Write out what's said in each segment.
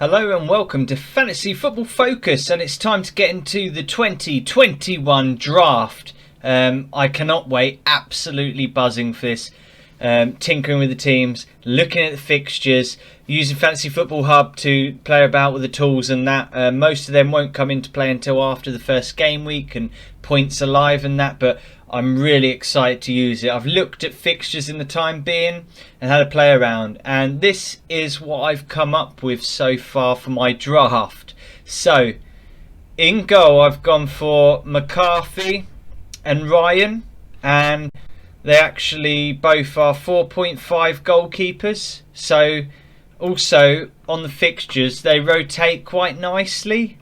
Hello and welcome to Fantasy Football Focus, and it's time to get into the 2021 draft. I cannot wait, absolutely buzzing for this. Tinkering with the teams, looking at the fixtures, using Fantasy Football Hub to play about with the tools and that. Most of them won't come into play until after the first game week and points are live and that, but I'm really excited to use it. I've looked at fixtures in the time being and had a play around, and this is what I've come up with so far for my draft. So in goal I've gone for McCarthy and Ryan, and they actually both are 4.5 goalkeepers. So also on the fixtures they rotate quite nicely.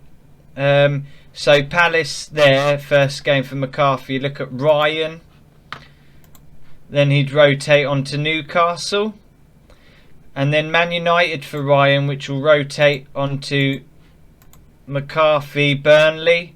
So Palace there, first game for McCarthy. Look at Ryan. Then he'd rotate on to Newcastle. And then Man United for Ryan, which will rotate onto McCarthy, Burnley.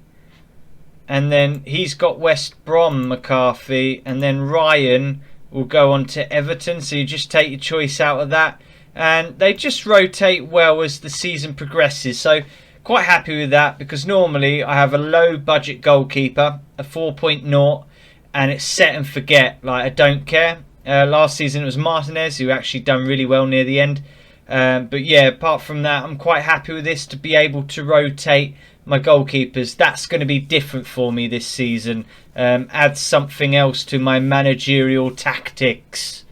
And then he's got West Brom, McCarthy. And then Ryan will go on to Everton. So you just take your choice out of that. And they just rotate well as the season progresses. So quite happy with that, because normally I have a low budget goalkeeper, a 4.0, and it's set and forget. Like, I don't care. Last season it was Martinez, who actually done really well near the end. But yeah, apart from that, I'm quite happy with this to be able to rotate my goalkeepers. That's going to be different for me this season. Add something else to my managerial tactics.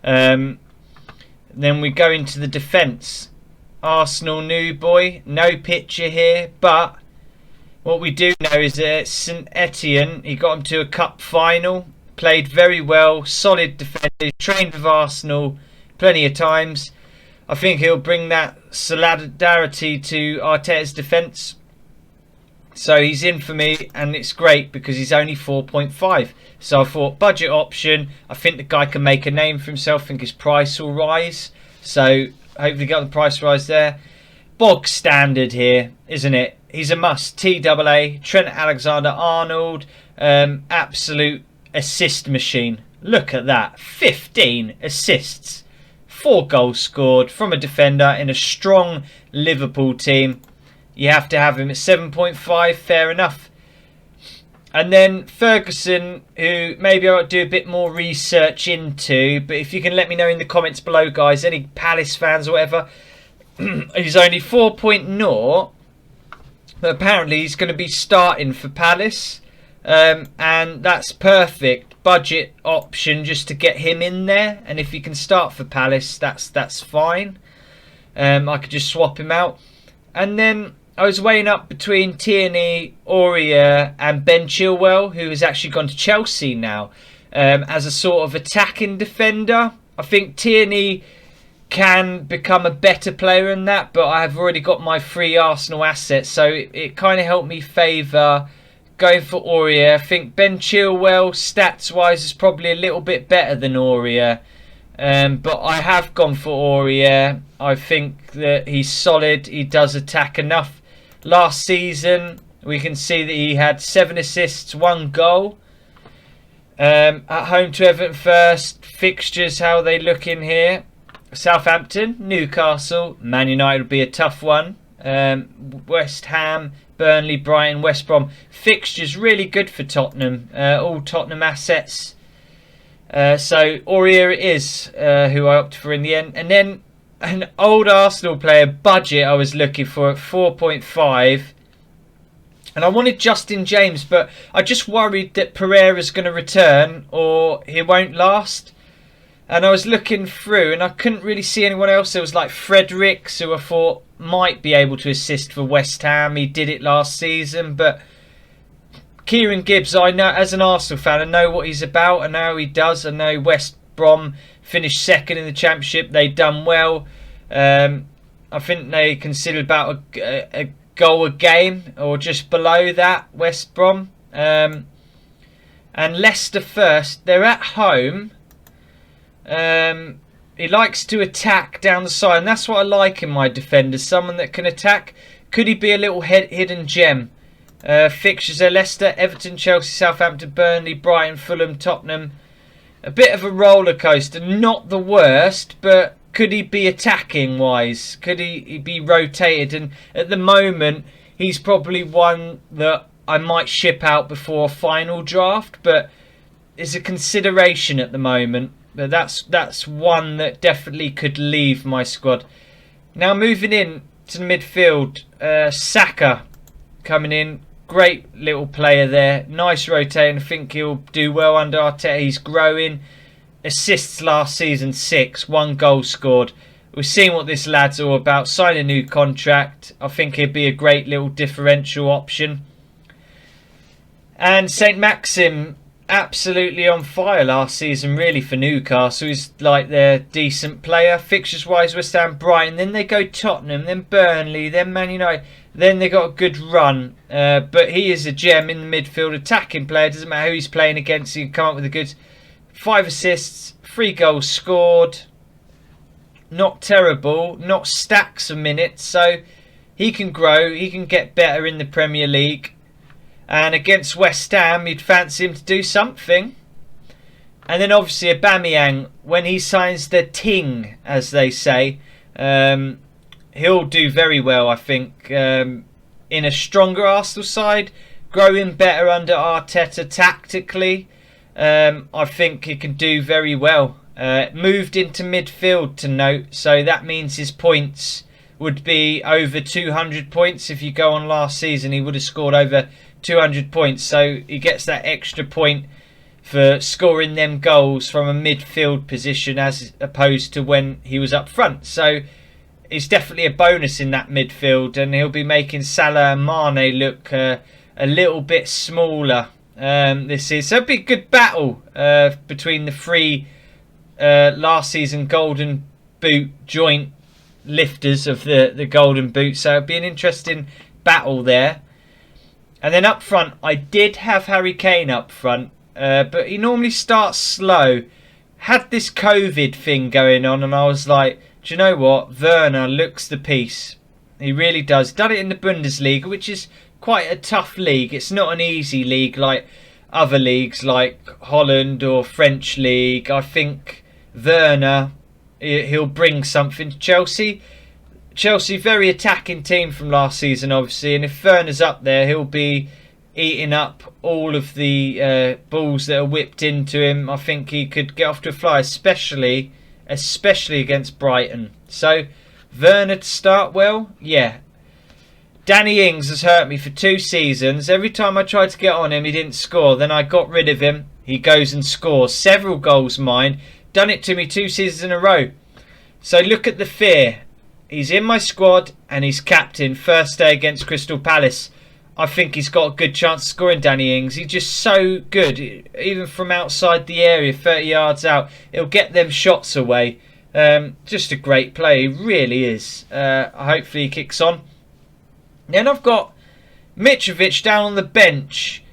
Then we go into the defence. Arsenal new boy, no picture here, but what we do know is that St Etienne, he got him to a cup final, played very well, solid defender, trained with Arsenal plenty of times. I think he'll bring that solidarity to Arteta's defence. So he's in for me, and it's great because he's only 4.5. So I thought, budget option, I think the guy can make a name for himself. I think his price will rise. So hopefully get the price rise there. Bog standard here, isn't it? He's a must. TAA, Trent Alexander-Arnold, absolute assist machine. Look at that, 15 assists, 4 goals scored from a defender in a strong Liverpool team. You have to have him at 7.5, fair enough. And then Ferguson, who maybe I'll do a bit more research into, but if you can let me know in the comments below, guys, any Palace fans or whatever, he's only 4.0, but apparently he's going to be starting for Palace, and that's perfect budget option just to get him in there. And if he can start for Palace, that's fine. I could just swap him out. And then I was weighing up between Tierney, Aurier and Ben Chilwell, who has actually gone to Chelsea now, as a sort of attacking defender. I think Tierney can become a better player than that, but I have already got my free Arsenal assets, so it kind of helped me favour going for Aurier. I think Ben Chilwell, stats-wise, is probably a little bit better than Aurier. But I have gone for Aurier. I think that he's solid. He does attack enough. Last season, we can see that he had 7 assists, 1 goal. At home to Everton first. Fixtures, how are they looking here? Southampton, Newcastle, Man United will be a tough one. West Ham, Burnley, Brighton, West Brom. Fixtures really good for Tottenham. All Tottenham assets. So Aurier it is, who I opted for in the end. And then an old Arsenal player budget I was looking for at 4.5. And I wanted Justin James, but I just worried that Pereira's going to return or he won't last. And I was looking through and I couldn't really see anyone else. There was like Fredericks, who I thought might be able to assist for West Ham. He did it last season, but Kieran Gibbs, I know as an Arsenal fan, I know what he's about. I know how he does. I know West Brom finished second in the Championship. They've done well. I think they considered about a goal a game or just below that, West Brom. And Leicester first. They're at home. He likes to attack down the side, and that's what I like in my defenders. Someone that can attack. Could he be a little hidden gem? Fixtures are Leicester, Everton, Chelsea, Southampton, Burnley, Brighton, Fulham, Tottenham. A bit of a roller coaster. Not the worst, but could he be attacking wise? Could he be rotated? And at the moment, he's probably one that I might ship out before a final draft, but is a consideration at the moment. But that's one that definitely could leave my squad. Now moving in to the midfield, Saka coming in. Great little player there. Nice rotating. I think he'll do well under Arteta. He's growing. Assists last season 6. 1 goal scored. We've seen what this lad's all about. Sign a new contract. I think he'd be a great little differential option. And St. Maxim, absolutely on fire last season really for Newcastle. He's like their decent player. Fixtures wise, West Ham, Brighton. Then they go Tottenham. Then Burnley. Then Man United. Then they got a good run. But he is a gem in the midfield. Attacking player. Doesn't matter who he's playing against. He can come up with a good 5 assists. 3 goals scored. Not terrible. Not stacks of minutes. So he can grow. He can get better in the Premier League. And against West Ham, you'd fancy him to do something. And then obviously Aubameyang, when he signs the ting, as they say, he'll do very well, I think. In a stronger Arsenal side, growing better under Arteta tactically, I think he can do very well. Moved into midfield to note, so that means his points would be over 200 points. If you go on last season, he would have scored over 200 points, so he gets that extra point for scoring them goals from a midfield position as opposed to when he was up front. So it's definitely a bonus in that midfield, and he'll be making Salah and Mane look a little bit smaller. This is so it'll be a good battle between the 3 last season Golden Boot joint lifters of the Golden Boot. So it'll be an interesting battle there. And then up front, I did have Harry Kane up front, but he normally starts slow. Had this COVID thing going on, and I was like, do you know what? Werner looks the piece. He really does. Done it in the Bundesliga, which is quite a tough league. It's not an easy league like other leagues like Holland or French league. I think Werner, he'll bring something to Chelsea. Chelsea, very attacking team from last season, obviously, and if Werner's up there, he'll be eating up all of the balls that are whipped into him. I think he could get off to a fly, especially against Brighton. So, Werner to start well, yeah. Danny Ings has hurt me for 2 seasons. Every time I tried to get on him, he didn't score. Then I got rid of him. He goes and scores. Several goals mine. Done it to me 2 seasons in a row. So, look at the fear. He's in my squad and he's captain. First day against Crystal Palace. I think he's got a good chance of scoring, Danny Ings. He's just so good. Even from outside the area, 30 yards out, he'll get them shots away. Just a great play. He really is. Hopefully he kicks on. Then I've got Mitrovic down on the bench.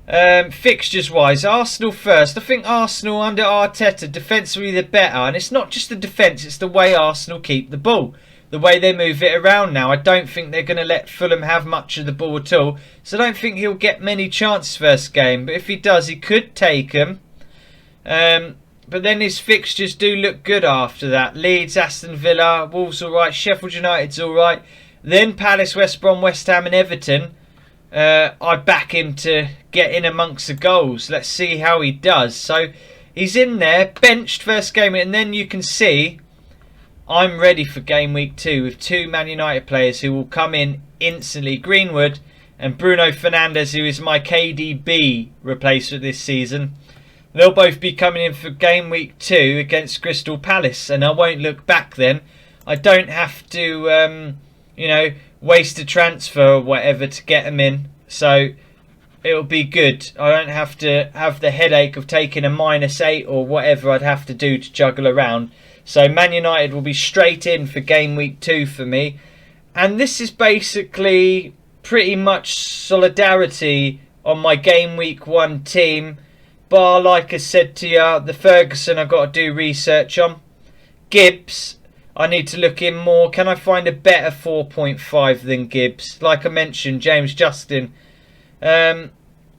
Fixtures wise, Arsenal first. I think Arsenal under Arteta, defensively the better. And it's not just the defence, it's the way Arsenal keep the ball. The way they move it around now. I don't think they're going to let Fulham have much of the ball at all. So I don't think he'll get many chances first game. But if he does, he could take them. But then his fixtures do look good after that. Leeds, Aston Villa, Wolves alright, Sheffield United's alright. Then Palace, West Brom, West Ham and Everton. I back him to get in amongst the goals. Let's see how he does. So he's in there, benched first game. And then you can see I'm ready for game week 2 with 2 Man United players who will come in instantly. Greenwood and Bruno Fernandes, who is my KDB replacement this season. They'll both be coming in for game week 2 against Crystal Palace. And I won't look back then. I don't have to, waste a transfer or whatever to get them in. So it'll be good. I don't have to have the headache of taking a -8 or whatever I'd have to do to juggle around. So Man United will be straight in for game week 2 for me. And this is basically pretty much solidarity on my game week 1 team. Bar, like I said to you, the Ferguson I've got to do research on. Gibbs, I need to look in more. Can I find a better 4.5 than Gibbs? Like I mentioned, James Justin. And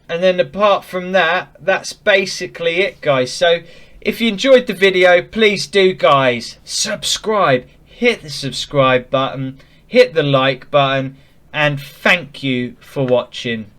then apart from that, that's basically it, guys. So If you enjoyed the video, please do, guys, subscribe. Hit the subscribe button, hit the like button, and thank you for watching.